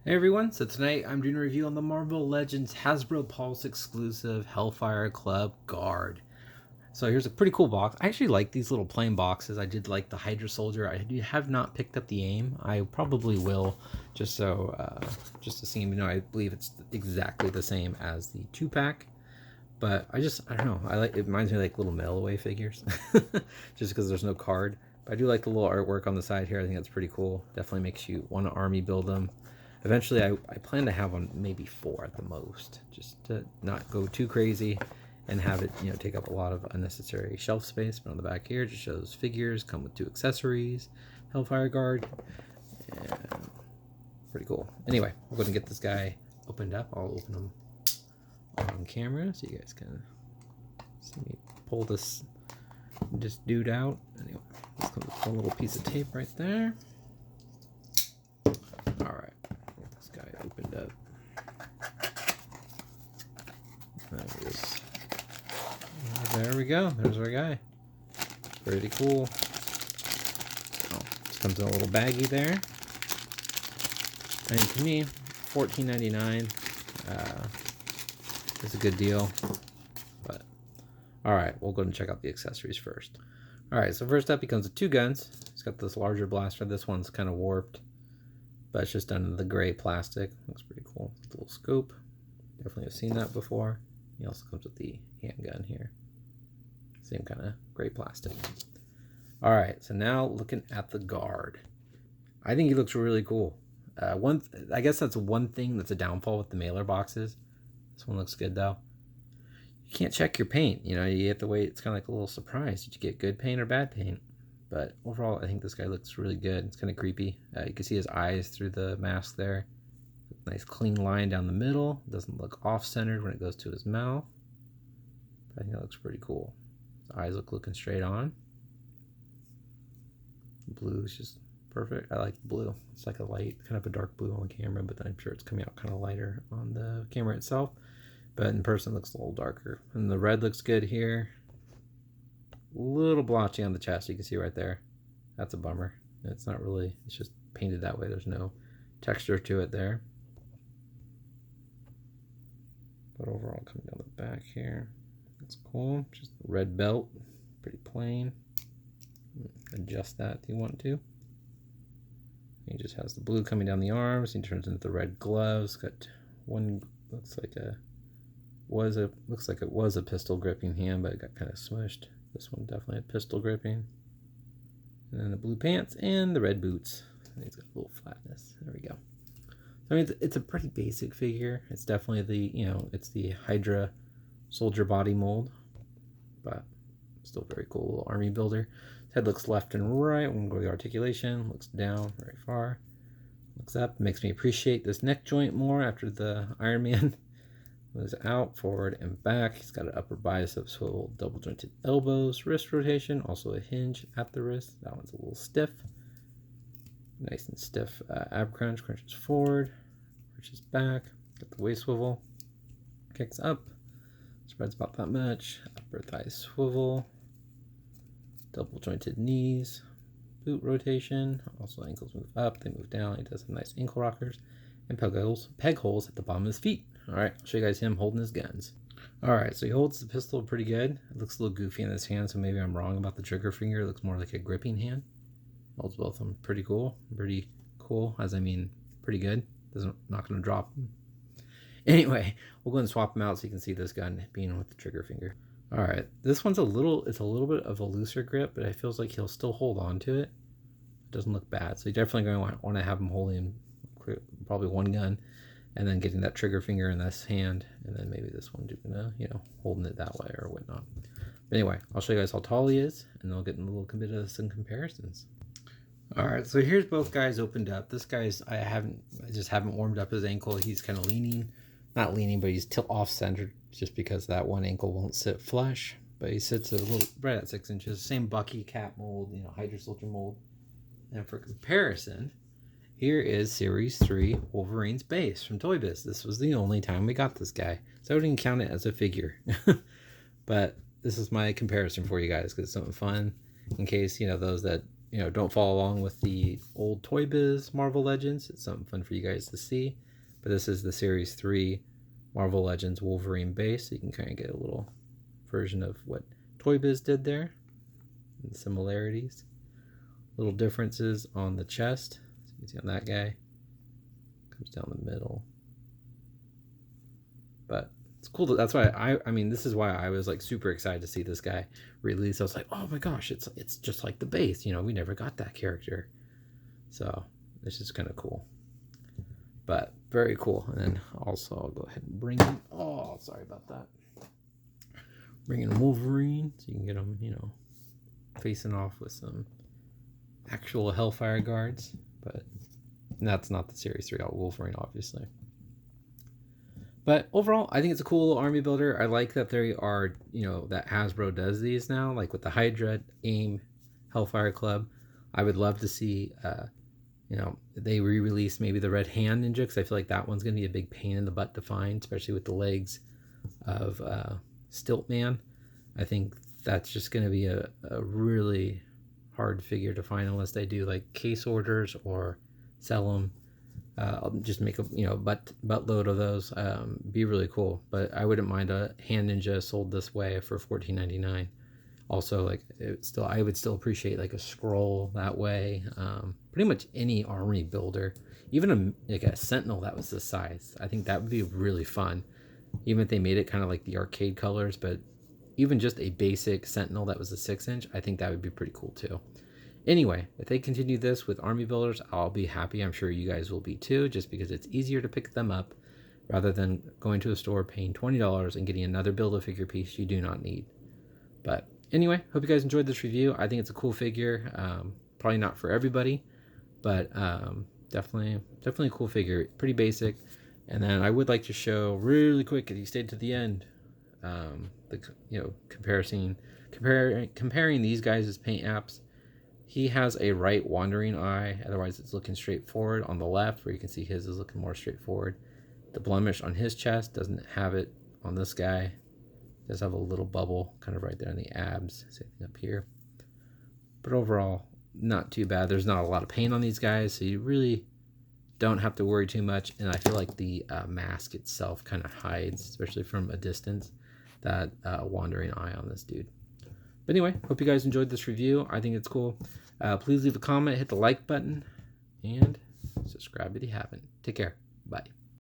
Hey everyone, so tonight I'm doing a review on the Marvel Legends Hasbropulse exclusive Hellfire Club Guard. So here's a pretty cool box. I actually like these little plain boxes. I did like the Hydra Soldier. I have not picked up the AIM. I probably will, just to see, I believe it's exactly the same as the 2-pack. But I don't know. It reminds me of like little mail away figures, just because there's no card. But I do like the little artwork on the side here. I think that's pretty cool. Definitely makes you want to army build them. Eventually, I plan to have on maybe 4 at the most, just to not go too crazy and have it, take up a lot of unnecessary shelf space. But on the back here, just shows figures, come with 2 accessories, Hellfire Guard, and pretty cool. Anyway, we're going to get this guy opened up. I'll open him on camera so you guys can see me pull this dude out. Anyway, this comes with a little piece of tape right there. All right. Guy opened up. There we go. There's our guy. Pretty cool. Oh, this comes in a little baggie there. And to me, $14.99 is a good deal. But all right, we'll go and check out the accessories first. All right, so first up, he comes with 2 guns. He's got this larger blaster. This one's kind of warped, but it's just done in the gray plastic. Looks pretty cool. It's a little scope. Definitely have seen that before. He also comes with the handgun here. Same kind of gray plastic. All right, so now looking at the guard. I think he looks really cool. I guess that's one thing that's a downfall with the mailer boxes. This one looks good though. You can't check your paint. You have to wait. It's kind of like a little surprise. Did you get good paint or bad paint? But overall, I think this guy looks really good. It's kind of creepy. You can see his eyes through the mask there. Nice clean line down the middle. Doesn't look off-centered when it goes to his mouth. But I think that looks pretty cool. His eyes looking straight on. Blue is just perfect. I like the blue. It's like a light, kind of a dark blue on camera, but I'm sure it's coming out kind of lighter on the camera itself. But in person, it looks a little darker. And the red looks good here. Little blotchy on the chest, you can see right there. That's a bummer. It's not really, it's just painted that way. There's no texture to it there. But overall, coming down the back here, that's cool. Just the red belt, pretty plain. Adjust that if you want to. He just has the blue coming down the arms. He turns into the red gloves. Got one, looks like it was a pistol gripping hand, but it got kind of smushed. This one definitely had pistol gripping. And then the blue pants and the red boots. And he's got a little flatness. There we go. So, I mean, it's a pretty basic figure. It's definitely it's the Hydra soldier body mold, but still very cool little army builder. His head looks left and right when we go to the articulation. Looks down very far. Looks up. Makes me appreciate this neck joint more after the Iron Man. Moves out, forward, and back. He's got an upper bicep swivel, double jointed elbows, wrist rotation, also a hinge at the wrist. That one's a little stiff. Nice and stiff ab crunch, crunches forward, crunches back. Got the waist swivel, kicks up, spreads about that much. Upper thigh swivel, double jointed knees, boot rotation. Also ankles move up, they move down. He does have nice ankle rockers and peg holes at the bottom of his feet. All right, I'll show you guys him holding his guns. All right, so he holds the pistol pretty good. It looks a little goofy in his hand, so maybe I'm wrong about the trigger finger. It looks more like a gripping hand. Holds both of them pretty cool. Pretty cool, as I mean pretty good. Not going to drop. Anyway, we'll go and swap them out so you can see this gun being with the trigger finger. All right, this one's it's a little bit of a looser grip, but it feels like he'll still hold on to it. It doesn't look bad, so you're definitely going to want to have him holding probably one gun, and then getting that trigger finger in this hand, and then maybe this one, holding it that way or whatnot. But anyway, I'll show you guys how tall he is, and then we'll get in a little bit of some comparisons. All right, so here's both guys opened up. This guy's, I just haven't warmed up his ankle. He's kind of not leaning, but he's off-centered just because that one ankle won't sit flush. But he sits a little right at 6 inches. Same Bucky cap mold, Hydra Soldier mold. And for comparison, here is Series 3 Wolverine's base from Toy Biz. This was the only time we got this guy, so I wouldn't count it as a figure. But this is my comparison for you guys because it's something fun in case those that you know, don't follow along with the old Toy Biz Marvel Legends, it's something fun for you guys to see. But this is the Series 3 Marvel Legends Wolverine base, so you can kind of get a little version of what Toy Biz did there, and the similarities. Little differences on the chest. So you can see on that guy, comes down the middle. But it's cool. That's why I mean, this is why I was like super excited to see this guy release. I was like, oh my gosh, it's just like the base. You know, we never got that character. So this is kind of cool. But very cool. And then also I'll go ahead and bring in, oh, sorry about that. Bring in Wolverine so you can get him, you know, facing off with some actual Hellfire guards. But that's not the Series 3 Wolverine, obviously. But overall, I think it's a cool little army builder. I like that they are, you know, that Hasbro does these now, like with the Hydra, AIM, Hellfire Club. I would love to see, you know, they re-release maybe the Red Hand Ninja, because I feel like that one's going to be a big pain in the butt to find, especially with the legs of Stiltman. I think that's just going to be a really hard figure to find unless they do like case orders or sell them. I'll just make a, you know, buttload of those. Be really cool. But I wouldn't mind a Hand Ninja sold this way for $14.99. Also, like, I would still appreciate like a scroll that way. Pretty much any army builder, even like a Sentinel that was this size, I think that would be really fun. Even if they made it kind of like the arcade colors, but even just a basic Sentinel that was a 6-inch, I think that would be pretty cool too. Anyway, if they continue this with army builders, I'll be happy. I'm sure you guys will be too, just because it's easier to pick them up rather than going to a store, paying $20 and getting another Build-A-Figure piece you do not need. But anyway, hope you guys enjoyed this review. I think it's a cool figure. Probably not for everybody, but definitely a cool figure. Pretty basic. And then I would like to show really quick, if you stayed to the end, you know, comparing these guys as paint apps. He has a right wandering eye, otherwise it's looking straight forward. On the left, where you can see his is looking more straightforward. The blemish on his chest doesn't have it on this guy. It does have a little bubble kind of right there in the abs, same thing up here. But overall, not too bad. There's not a lot of paint on these guys, so you really don't have to worry too much. And I feel like the mask itself kind of hides, especially from a distance, that wandering eye on this dude. But anyway, hope you guys enjoyed this review. I think it's cool. Please leave a comment, hit the like button, and subscribe if you haven't. Take care. Bye.